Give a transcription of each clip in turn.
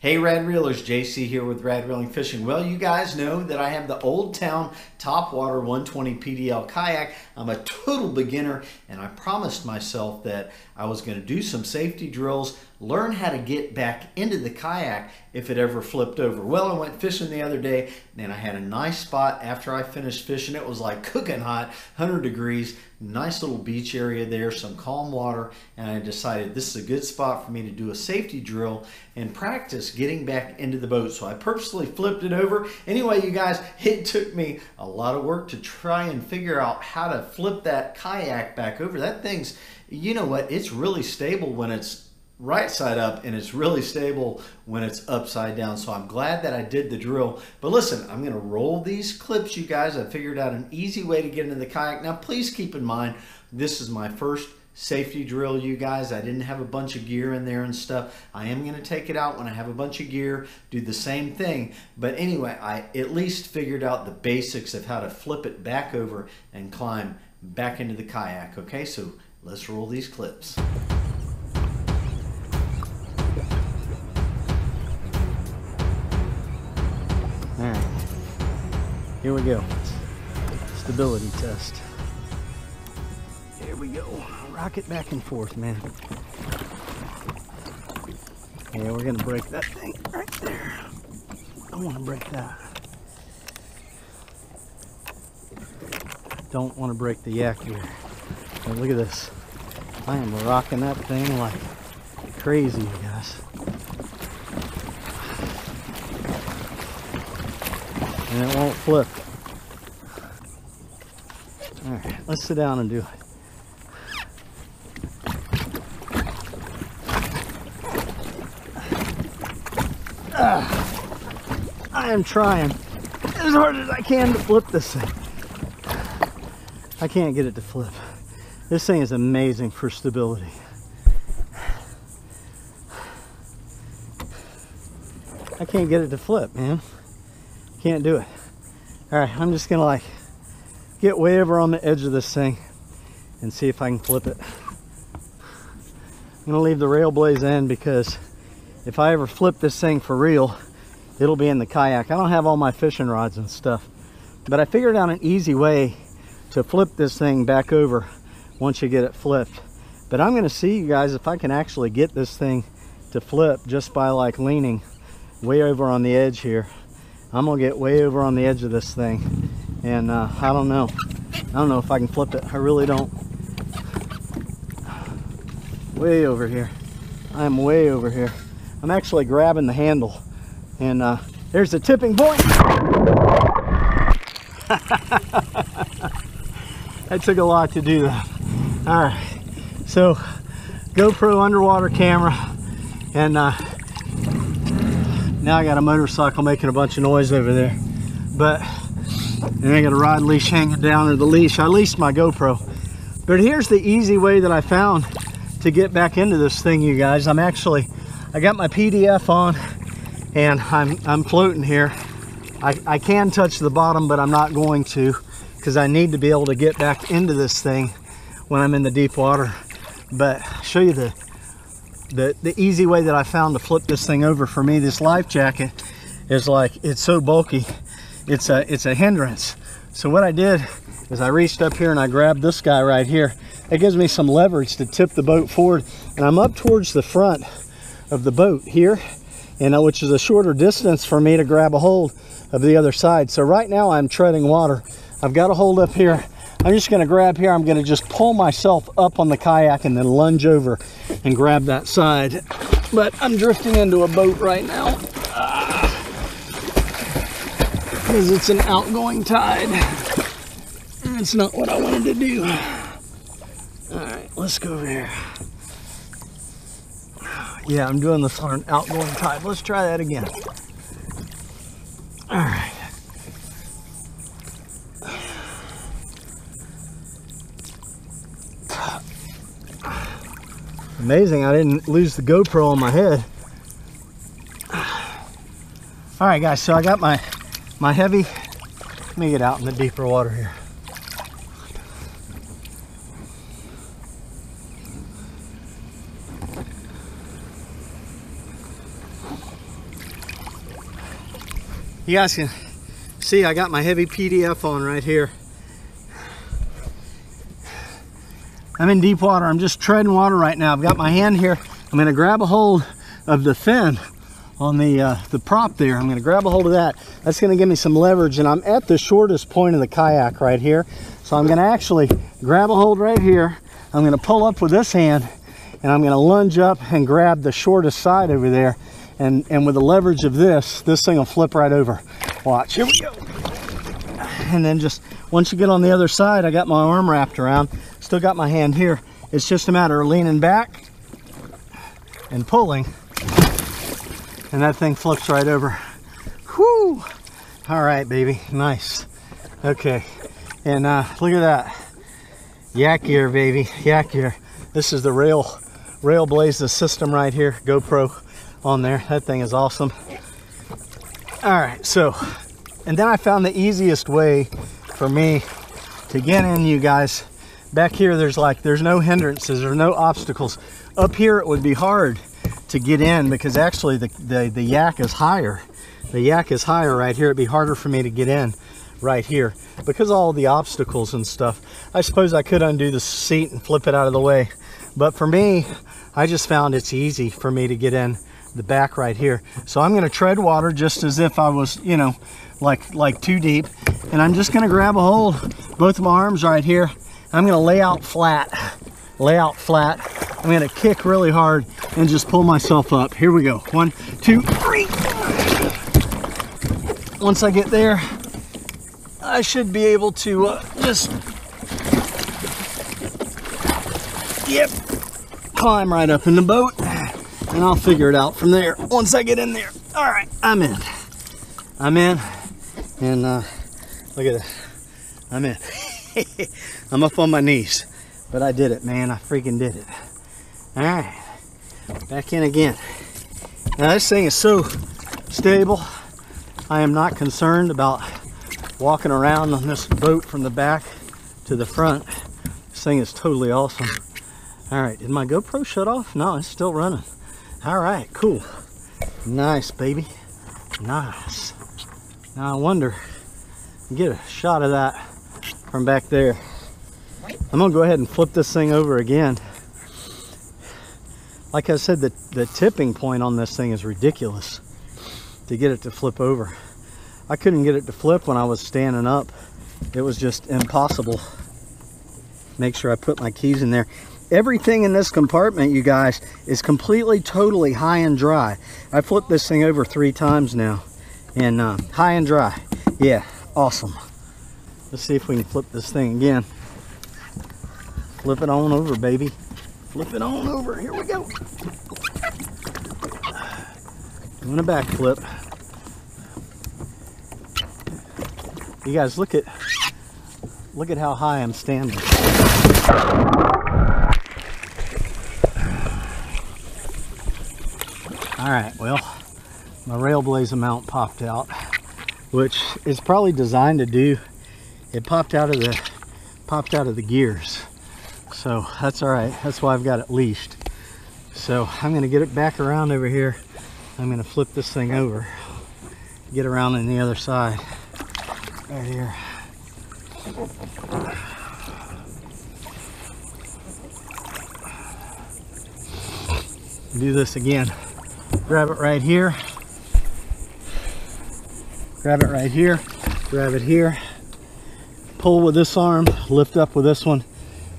Hey Rad Reelers, JC here with Rad Reeling Fishing. Well, you guys know that I have the Old Town Topwater 120 PDL kayak. I'm a total beginner, and I promised myself that I was going to do some safety drills, learn how to get back into the kayak if it ever flipped over. Well, I went fishing the other day, and I had a nice spot after I finished fishing. It was like cooking hot, 100 degrees, nice little beach area there, some calm water, and I decided this is a good spot for me to do a safety drill and practice getting back into the boat. So I purposely flipped it over. Anyway, you guys, it took me a lot of work to try and figure out how to flip that kayak back over. That thing's, you know what, it's really stable when it's right side up, and it's really stable when it's upside down. So I'm glad that I did the drill. But listen, I'm gonna roll these clips, you guys. I figured out an easy way to get into the kayak. Now please keep in mind, this is my first safety drill, you guys. I didn't have a bunch of gear in there and stuff. I am gonna take it out when I have a bunch of gear, do the same thing. But anyway, I at least figured out the basics of how to flip it back over and climb back into the kayak. Okay, so let's roll these clips. All right, here we go. Stability test. Here we go. Rock it back and forth, man. Yeah, we're gonna break that thing right there. I want to break that. Don't want to break the yak here. But look at this. I am rocking that thing like crazy, you guys. And it won't flip. All right, let's sit down and do it. I am trying as hard as I can to flip this thing. I can't get it to flip. This thing is amazing for stability. I can't get it to flip, man. Can't do it. All right, I'm just gonna like get way over on the edge of this thing and see if I can flip it. I'm gonna leave the rail blaze in because if I ever flip this thing for real, it'll be in the kayak. I don't have all my fishing rods and stuff, but I figured out an easy way to flip this thing back over once you get it flipped. But I'm gonna see, you guys, if I can actually get this thing to flip just by like leaning way over on the edge here. I'm gonna get way over on the edge of this thing, and I don't know if I can flip it. I really don't. Way over here. I'm way over here. I'm actually grabbing the handle, and there's the tipping point. That took a lot to do that. All right, so GoPro underwater camera, and now I got a motorcycle making a bunch of noise over there, and I got a rod leash hanging down, or the leash. I leashed my GoPro. But here's the easy way that I found to get back into this thing, you guys. I got my PDF on, and I'm floating here. I can touch the bottom, but I'm not going to, because I need to be able to get back into this thing when I'm in the deep water. But I'll show you the easy way that I found to flip this thing over. For me, this life jacket is like, it's so bulky, it's a hindrance. So what I did is I reached up here and I grabbed this guy right here. It gives me some leverage to tip the boat forward, and I'm up towards the front of the boat here, and which is a shorter distance for me to grab a hold of the other side. So right now I'm treading water. I've got a hold up here. I'm just going to grab here. I'm going to just pull myself up on the kayak and then lunge over and grab that side. But I'm drifting into a boat right now because it's an outgoing tide. That's not what I wanted to do. All right, let's go over here. Yeah, I'm doing this on an outgoing tide. Let's try that again. All right. Amazing, I didn't lose the GoPro on my head. All right, guys, so I got my heavy. Let me get out in the deeper water here. You guys can see I got my Heavy PDL on right here. I'm in deep water. I'm just treading water right now. I've got my hand here. I'm going to grab a hold of the fin on the prop there. I'm going to grab a hold of that. That's going to give me some leverage, and I'm at the shortest point of the kayak right here. So I'm going to actually grab a hold right here. I'm going to pull up with this hand, and I'm going to lunge up and grab the shortest side over there. And with the leverage of this thing will flip right over. Watch, here we go. And then just once you get on the other side, I got my arm wrapped around. Still got my hand here. It's just a matter of leaning back and pulling, and that thing flips right over. Whoo! All right, baby, nice. Okay, and look at that. Yak gear, baby, yak gear. This is the Rail Blaze system right here, GoPro on there. That thing is awesome. All right, so, and then I found the easiest way for me to get in, you guys. Back here, there's no hindrances, there's no obstacles. Up here, it would be hard to get in because actually the yak is higher. The yak is higher right here. It'd be harder for me to get in right here because of all the obstacles and stuff. I suppose I could undo the seat and flip it out of the way, but for me, I just found it's easy for me to get in the back right here. So I'm going to tread water just as if I was, you know, like too deep, and I'm just going to grab a hold, both of my arms right here. I'm going to lay out flat. I'm going to kick really hard and just pull myself up. Here we go. 1, 2, 3. Once I get there, I should be able to just, yep, climb right up in the boat, and I'll figure it out from there once I get in there. All right, I'm in, and look at that, I'm in. I'm up on my knees, but I did it, man. I freaking did it. All right, back in again. Now this thing is so stable. I am not concerned about walking around on this boat from the back to the front. This thing is totally awesome. All right, did my GoPro shut off? No, it's still running. All right, cool. Nice, baby. Nice. Now I wonder, get a shot of that from back there. I'm gonna go ahead and flip this thing over again. Like I said, the tipping point on this thing is ridiculous to get it to flip over. I couldn't get it to flip when I was standing up. It was just impossible. Make sure I put my keys in there. Everything in this compartment, you guys, is completely, totally high and dry. I flipped this thing over 3 times now, and high and dry. Yeah, awesome. Let's see if we can flip this thing again. Flip it on over, baby. Flip it on over. Here we go. Doing a backflip. You guys, look at how high I'm standing. All right, well, my Rail Blaze mount popped out, which is probably designed to do. It popped out of the gears, so that's all right. That's why I've got it leashed. So I'm going to get it back around over here. I'm going to flip this thing over, get around on the other side right here. Do this again. Grab it right here, grab it right here, grab it here, pull with this arm, lift up with this one,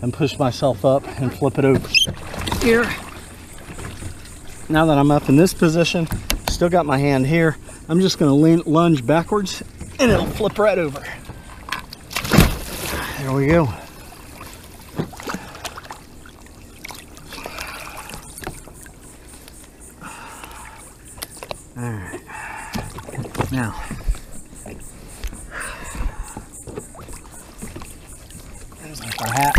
and push myself up and flip it over here. Now that I'm up in this position, still got my hand here, I'm just going to lunge backwards and it'll flip right over. There we go. All right, now there's like our hat.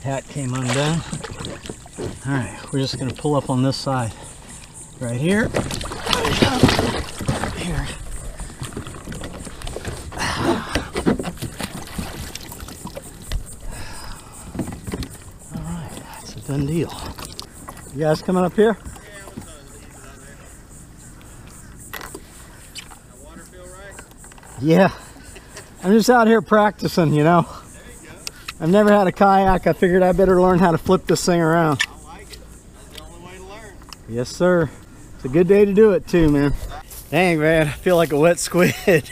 Hat came undone. All right, we're just going to pull up on this side right here. Here. Done deal. You guys coming up here? Water feel right? Yeah. I'm just out here practicing, you know. There you go. I've never had a kayak. I figured I better learn how to flip this thing around. I like it. That's the only way to learn. Yes, sir. It's a good day to do it too, man. Dang, man, I feel like a wet squid.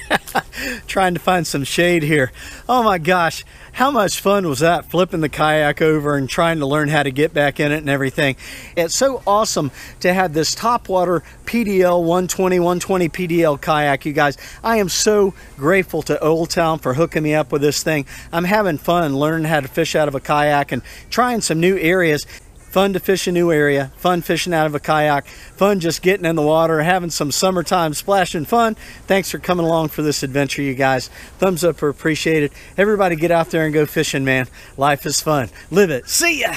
Trying to find some shade here. Oh my gosh, how much fun was that, flipping the kayak over and trying to learn how to get back in it and everything. It's so awesome to have this Topwater PDL 120 PDL kayak, you guys. I am so grateful to Old Town for hooking me up with this thing. I'm having fun learning how to fish out of a kayak and trying some new areas. Fun to fish a new area, fun fishing out of a kayak, fun just getting in the water, having some summertime splashing fun. Thanks for coming along for this adventure, you guys. Thumbs up are appreciated. Everybody get out there and go fishing, man. Life is fun. Live it. See ya!